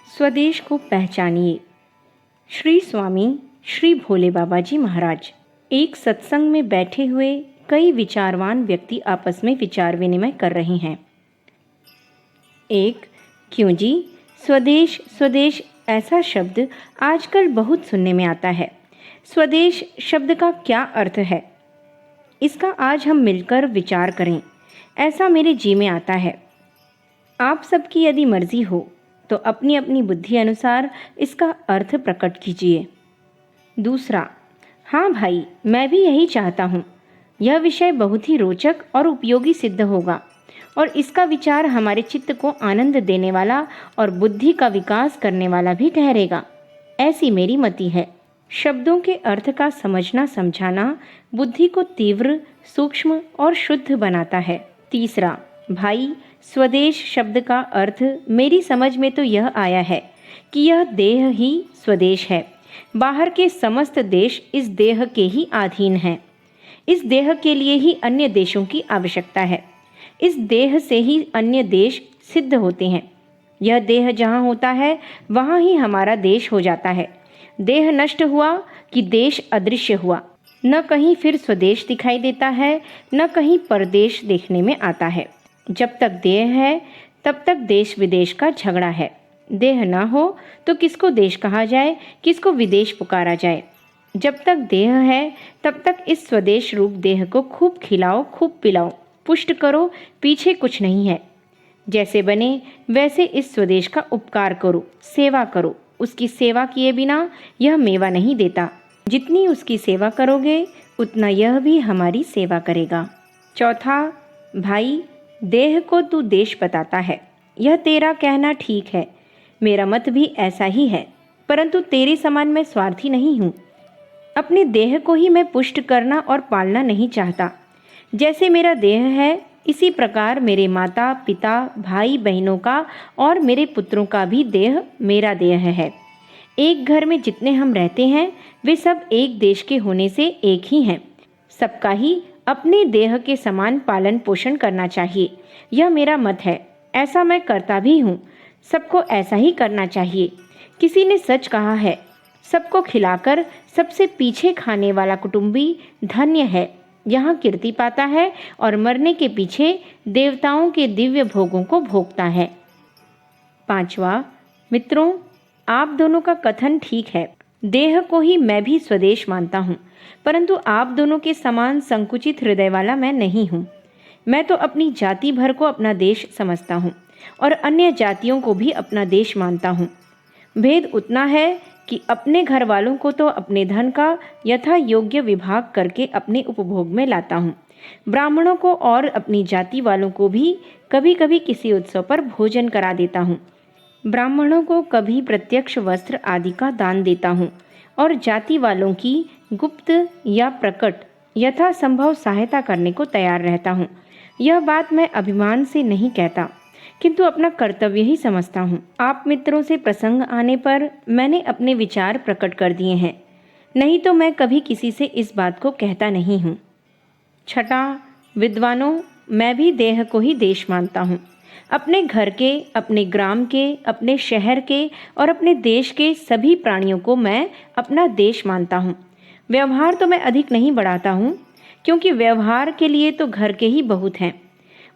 स्वदेश को पहचानिए। श्री स्वामी श्री भोले बाबा जी महाराज। एक सत्संग में बैठे हुए कई विचारवान व्यक्ति आपस में विचार विनिमय कर रहे हैं। एक, क्यों जी, स्वदेश स्वदेश ऐसा शब्द आजकल बहुत सुनने में आता है। स्वदेश शब्द का क्या अर्थ है, इसका आज हम मिलकर विचार करें, ऐसा मेरे जी में आता है। आप सबकी यदि मर्जी हो तो अपनी अपनी बुद्धि अनुसार इसका अर्थ प्रकट कीजिए। दूसरा, हाँ भाई, मैं भी यही चाहता हूँ। यह विषय बहुत ही रोचक और उपयोगी सिद्ध होगा और इसका विचार हमारे चित्त को आनंद देने वाला और बुद्धि का विकास करने वाला भी ठहरेगा, ऐसी मेरी मति है। शब्दों के अर्थ का समझना समझाना बुद्धि को तीव्र, सूक्ष्म और शुद्ध बनाता है। तीसरा, भाई, स्वदेश शब्द का अर्थ मेरी समझ में तो यह आया है कि यह देह ही स्वदेश है। बाहर के समस्त देश इस देह के ही अधीन हैं। इस देह के लिए ही अन्य देशों की आवश्यकता है। इस देह से ही अन्य देश सिद्ध होते हैं। यह देह जहाँ होता है वहाँ ही हमारा देश हो जाता है। देह नष्ट हुआ कि देश अदृश्य हुआ। न कहीं फिर स्वदेश दिखाई देता है, न कहीं परदेश देखने में आता है। जब तक देह है तब तक देश विदेश का झगड़ा है। देह ना हो तो किसको देश कहा जाए, किसको विदेश पुकारा जाए। जब तक देह है तब तक इस स्वदेश रूप देह को खूब खिलाओ, खूब पिलाओ, पुष्ट करो, पीछे कुछ नहीं है। जैसे बने वैसे इस स्वदेश का उपकार करो, सेवा करो। उसकी सेवा किए बिना यह मेवा नहीं देता। जितनी उसकी सेवा करोगे उतना यह भी हमारी सेवा करेगा। चौथा, भाई, देह को तू देश बताता है, यह तेरा कहना ठीक है। मेरा मत भी ऐसा ही है, परंतु तेरे समान मैं स्वार्थी नहीं हूँ। अपने देह को ही मैं पुष्ट करना और पालना नहीं चाहता। जैसे मेरा देह है इसी प्रकार मेरे माता पिता, भाई बहनों का और मेरे पुत्रों का भी देह मेरा देह है। एक घर में जितने हम रहते हैं वे सब एक देश के होने से एक ही हैं। सबका ही अपने देह के समान पालन पोषण करना चाहिए, यह मेरा मत है। ऐसा मैं करता भी हूँ। सबको ऐसा ही करना चाहिए। किसी ने सच कहा है, सबको खिलाकर सबसे पीछे खाने वाला कुटुंबी धन्य है, यहाँ कीर्ति पाता है और मरने के पीछे देवताओं के दिव्य भोगों को भोगता है। पांचवा, मित्रों, आप दोनों का कथन ठीक है। देह को ही मैं भी स्वदेश मानता हूँ, परंतु आप दोनों के समान संकुचित हृदय वाला मैं नहीं हूँ। मैं तो अपनी जाति भर को अपना देश समझता हूँ और अन्य जातियों को भी अपना देश मानता हूँ। भेद उतना है कि अपने घर वालों को तो अपने धन का यथा योग्य विभाग करके अपने उपभोग में लाता हूँ। ब्राह्मणों को और अपनी जाति वालों को भी कभी कभी किसी उत्सव पर भोजन करा देता हूँ। ब्राह्मणों को कभी प्रत्यक्ष वस्त्र आदि का दान देता हूँ और जाति वालों की गुप्त या प्रकट यथासंभव सहायता करने को तैयार रहता हूँ। यह बात मैं अभिमान से नहीं कहता, किंतु अपना कर्तव्य ही समझता हूँ। आप मित्रों से प्रसंग आने पर मैंने अपने विचार प्रकट कर दिए हैं, नहीं तो मैं कभी किसी से इस बात को कहता नहीं हूँ। छठा, विद्वानों, मैं भी देह को ही देश मानता हूँ। अपने घर के, अपने ग्राम के, अपने शहर के और अपने देश के सभी प्राणियों को मैं अपना देश मानता हूँ। व्यवहार तो मैं अधिक नहीं बढ़ाता हूँ, क्योंकि व्यवहार के लिए तो घर के ही बहुत हैं।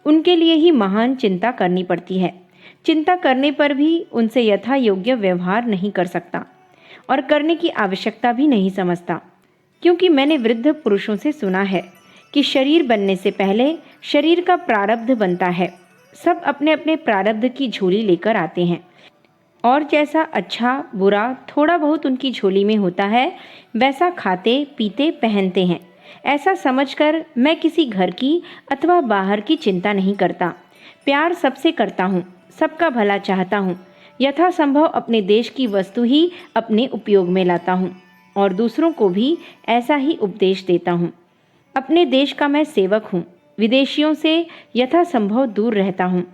उनके लिए ही महान चिंता करनी पड़ती है। चिंता करने पर भी उनसे यथा योग्य व्यवहार नहीं कर सकता और करने की आवश्यकता भी नहीं समझता, क्योंकि मैंने वृद्ध पुरुषों से सुना है कि शरीर बनने से पहले शरीर का प्रारब्ध बनता है। सब अपने अपने प्रारब्ध की झोली लेकर आते हैं और जैसा अच्छा बुरा थोड़ा बहुत उनकी झोली में होता है वैसा खाते पीते पहनते हैं। ऐसा समझकर मैं किसी घर की अथवा बाहर की चिंता नहीं करता। प्यार सबसे करता हूँ, सबका भला चाहता हूँ। यथासंभव अपने देश की वस्तु ही अपने उपयोग में लाता हूँ और दूसरों को भी ऐसा ही उपदेश देता हूँ। अपने देश का मैं सेवक हूँ, विदेशियों से यथासंभव दूर रहता हूँ।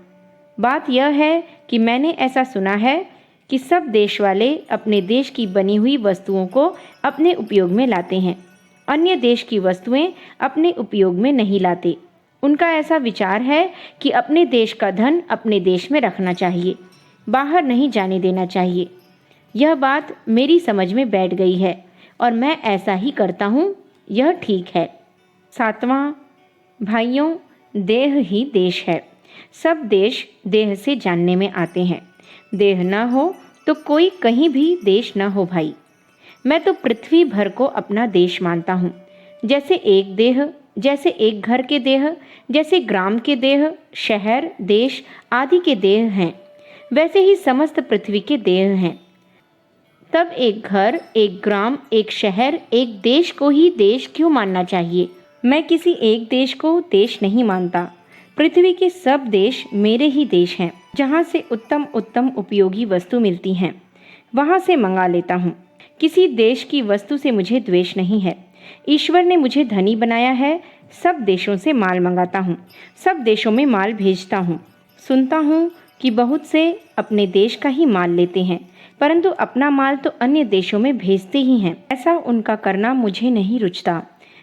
बात यह है कि मैंने ऐसा सुना है कि सब देश वाले अपने देश की बनी हुई वस्तुओं को अपने उपयोग में लाते हैं, अन्य देश की वस्तुएं अपने उपयोग में नहीं लाते। उनका ऐसा विचार है कि अपने देश का धन अपने देश में रखना चाहिए। बाहर नहीं जाने देना चाहिए। यह बात मेरी समझ में बैठ गई है और मैं ऐसा ही करता हूँ, यह ठीक है। 7वां, भाइयों, देह ही देश है। सब देश देह से जानने में आते हैं। देह न हो तो कोई कहीं भी देश न हो भाई। मैं तो पृथ्वी भर को अपना देश मानता हूँ। जैसे एक देह, जैसे एक घर के देह, जैसे ग्राम के देह, शहर, देश आदि के देह हैं, वैसे ही समस्त पृथ्वी के देह हैं। तब एक घर, एक ग्राम, एक शहर, एक देश को ही देश क्यों मानना चाहिए? मैं किसी एक देश को देश नहीं मानता। पृथ्वी के सब देश मेरे ही देश हैं। जहाँ से उत्तम उत्तम उपयोगी वस्तु मिलती हैं, वहाँ से मंगा लेता हूँ। किसी देश की वस्तु से मुझे द्वेष नहीं है। ईश्वर ने मुझे धनी बनाया है। सब देशों से माल मंगाता हूँ, सब देशों में माल भेजता हूँ। सुनता हूँ कि बहुत से अपने देश का ही माल लेते हैं, परंतु अपना माल तो अन्य देशों में भेजते ही हैं। ऐसा उनका करना मुझे नहीं रुचता।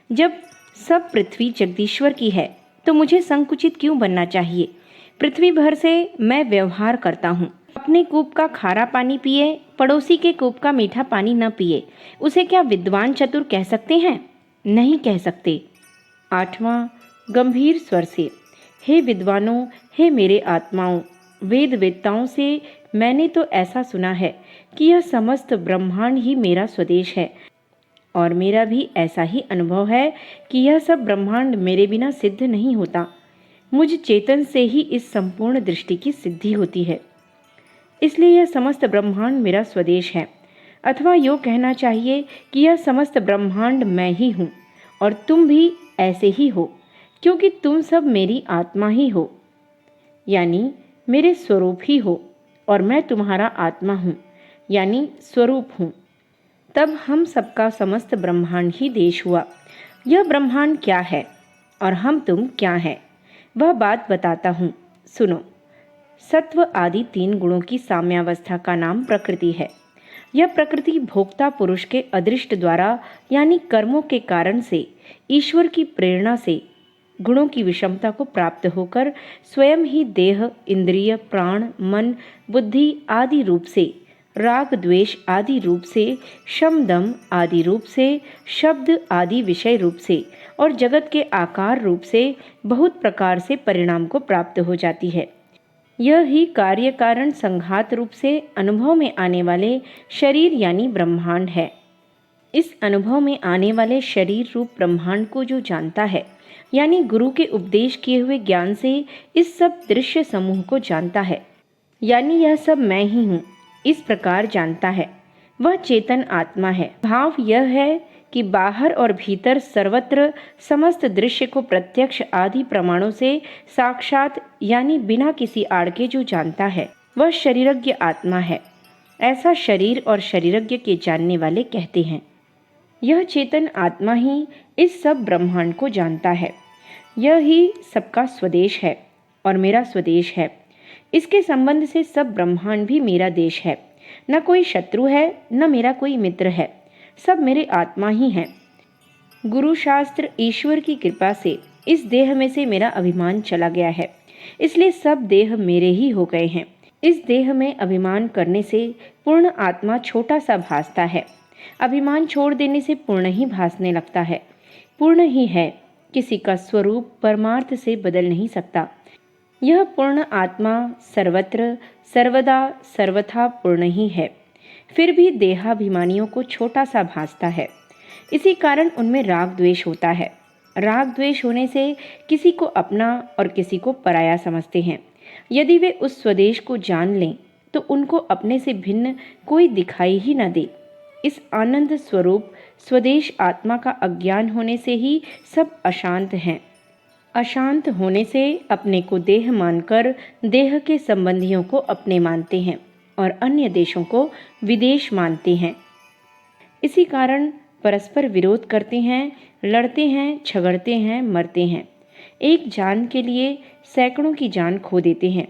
जब सब पृथ्वी जगदीश्वर की है तो मुझे संकुचित क्यों बनना चाहिए? पृथ्वी भर से मैं व्यवहार करता हूँ। अपने कूप का खारा पानी पिए, पड़ोसी के कूप का मीठा पानी न पिए, उसे क्या विद्वान चतुर कह सकते हैं? नहीं कह सकते। 8वां, गंभीर स्वर से, हे विद्वानों, हे मेरे आत्माओं, वेद वेत्ताओं से मैंने तो ऐसा सुना है कि यह समस्त ब्रह्मांड ही मेरा स्वदेश है, और मेरा भी ऐसा ही अनुभव है कि यह सब ब्रह्मांड मेरे बिना सिद्ध नहीं होता। मुझ चेतन से ही इस संपूर्ण दृष्टि की सिद्धि होती है। इसलिए यह समस्त ब्रह्मांड मेरा स्वदेश है, अथवा यूँ कहना चाहिए कि यह समस्त ब्रह्मांड मैं ही हूँ, और तुम भी ऐसे ही हो, क्योंकि तुम सब मेरी आत्मा ही हो, यानी मेरे स्वरूप ही हो, और मैं तुम्हारा आत्मा हूँ, यानी स्वरूप हूँ। तब हम सबका समस्त ब्रह्मांड ही देश हुआ। यह ब्रह्मांड क्या है और हम तुम क्या हैं, वह बात बताता हूँ, सुनो। सत्व आदि 3 गुणों की साम्यावस्था का नाम प्रकृति है। यह प्रकृति भोक्ता पुरुष के अदृष्ट द्वारा यानी कर्मों के कारण से, ईश्वर की प्रेरणा से गुणों की विषमता को प्राप्त होकर स्वयं ही देह, इंद्रिय, प्राण, मन, बुद्धि आदि रूप से, राग द्वेष आदि रूप से, शम दम आदि रूप से, शब्द आदि विषय रूप से और जगत के आकार रूप से बहुत प्रकार से परिणाम को प्राप्त हो जाती है। यह ही कार्य कारण संघात रूप से अनुभव में आने वाले शरीर यानी ब्रह्मांड है। इस अनुभव में आने वाले शरीर रूप ब्रह्मांड को जो जानता है, यानी गुरु के उपदेश किए हुए ज्ञान से इस सब दृश्य समूह को जानता है, यानी यह सब मैं ही हूँ, इस प्रकार जानता है, वह चेतन आत्मा है। भाव यह है कि बाहर और भीतर सर्वत्र समस्त दृश्य को प्रत्यक्ष आदि प्रमाणों से साक्षात यानी बिना किसी आड़ के जो जानता है, वह शरीरज्ञ आत्मा है। ऐसा शरीर और शरीरज्ञ के जानने वाले कहते हैं। यह चेतन आत्मा ही इस सब ब्रह्मांड को जानता है। यह ही सबका स्वदेश है और मेरा स्वदेश है। इसके संबंध से सब ब्रह्मांड भी मेरा देश है। न कोई शत्रु है, न मेरा कोई मित्र है, सब मेरे आत्मा ही हैं। गुरु शास्त्र ईश्वर की कृपा से इस देह में से मेरा अभिमान चला गया है, इसलिए सब देह मेरे ही हो गए हैं। इस देह में अभिमान करने से पूर्ण आत्मा छोटा सा भासता है। अभिमान छोड़ देने से पूर्ण ही भासने लगता है। पूर्ण ही है, किसी का स्वरूप परमार्थ से बदल नहीं सकता। यह पूर्ण आत्मा सर्वत्र सर्वदा सर्वथा पूर्ण ही है, फिर भी देहाभिमानियों को छोटा सा भासता है। इसी कारण उनमें राग द्वेष होता है। राग द्वेष होने से किसी को अपना और किसी को पराया समझते हैं। यदि वे उस स्वदेश को जान लें तो उनको अपने से भिन्न कोई दिखाई ही न दे। इस आनंद स्वरूप स्वदेश आत्मा का अज्ञान होने से ही सब अशांत हैं। अशांत होने से अपने को देह मानकर देह के संबंधियों को अपने मानते हैं और अन्य देशों को विदेश मानते हैं। इसी कारण परस्पर विरोध करते हैं, लड़ते हैं, झगड़ते हैं, मरते हैं। एक जान के लिए सैकड़ों की जान खो देते हैं।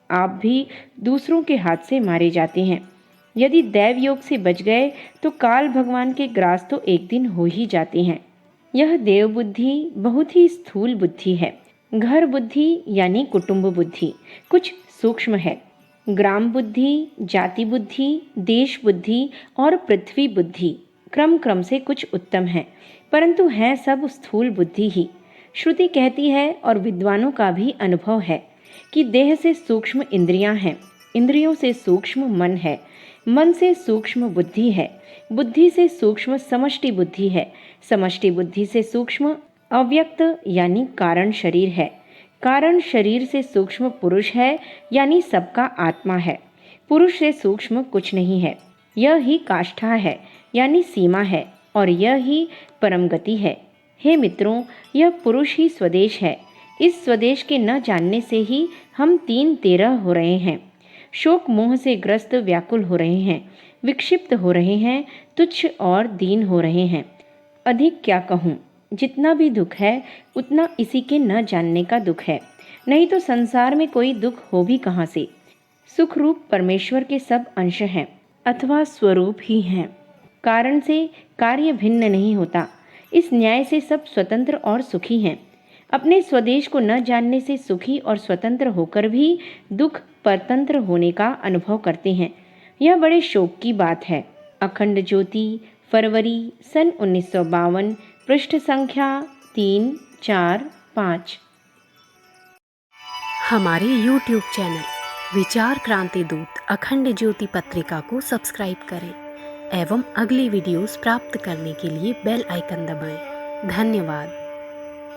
आप भी दूसरों के हाथ से मारे जाते हैं। यदि दैव योग से बच गए तो काल भगवान के ग्रास तो एक दिन हो ही जाते हैं। यह देव बुद्धि बहुत ही स्थूल बुद्धि है। घर बुद्धि यानी कुटुंब बुद्धि कुछ सूक्ष्म है। ग्राम बुद्धि, जाति बुद्धि, देश बुद्धि और पृथ्वी बुद्धि क्रम क्रम से कुछ उत्तम है, परंतु हैं सब स्थूल बुद्धि ही। श्रुति कहती है और विद्वानों का भी अनुभव है कि देह से सूक्ष्म इंद्रियां हैं, इंद्रियों से सूक्ष्म मन है, मन से सूक्ष्म बुद्धि है, बुद्धि से सूक्ष्म समष्टि बुद्धि है, समष्टि बुद्धि से सूक्ष्म अव्यक्त यानी कारण शरीर है, कारण शरीर से सूक्ष्म पुरुष है यानी सबका आत्मा है। पुरुष से सूक्ष्म कुछ नहीं है, यह ही काष्ठा है यानी सीमा है, और यह ही परम गति है। हे मित्रों, यह पुरुष ही स्वदेश है। इस स्वदेश के न जानने से ही हम 3-13 हो रहे हैं, शोक मोह से ग्रस्त व्याकुल हो रहे हैं, विक्षिप्त हो रहे हैं, तुच्छ और दीन हो रहे हैं। अधिक क्या कहूँ, जितना भी दुख है उतना इसी के न जानने का दुख है, नहीं तो संसार में कोई दुख हो भी कहाँ से। सुख रूप परमेश्वर के सब अंश हैं अथवा स्वरूप ही हैं, कारण से कार्य भिन्न नहीं होता। इस न्याय से सब स्वतंत्र और सुखी हैं। अपने स्वदेश को न जानने से सुखी और स्वतंत्र होकर भी दुख परतंत्र होने का अनुभव करते हैं। यह बड़े शोक की बात है। अखंड ज्योति, फरवरी सन 1952, पृष्ठ संख्या 3, 4, 5। हमारे YouTube चैनल विचार क्रांति दूत अखंड ज्योति पत्रिका को सब्सक्राइब करें एवं अगली वीडियोस प्राप्त करने के लिए बेल आइकन दबाएं। धन्यवाद।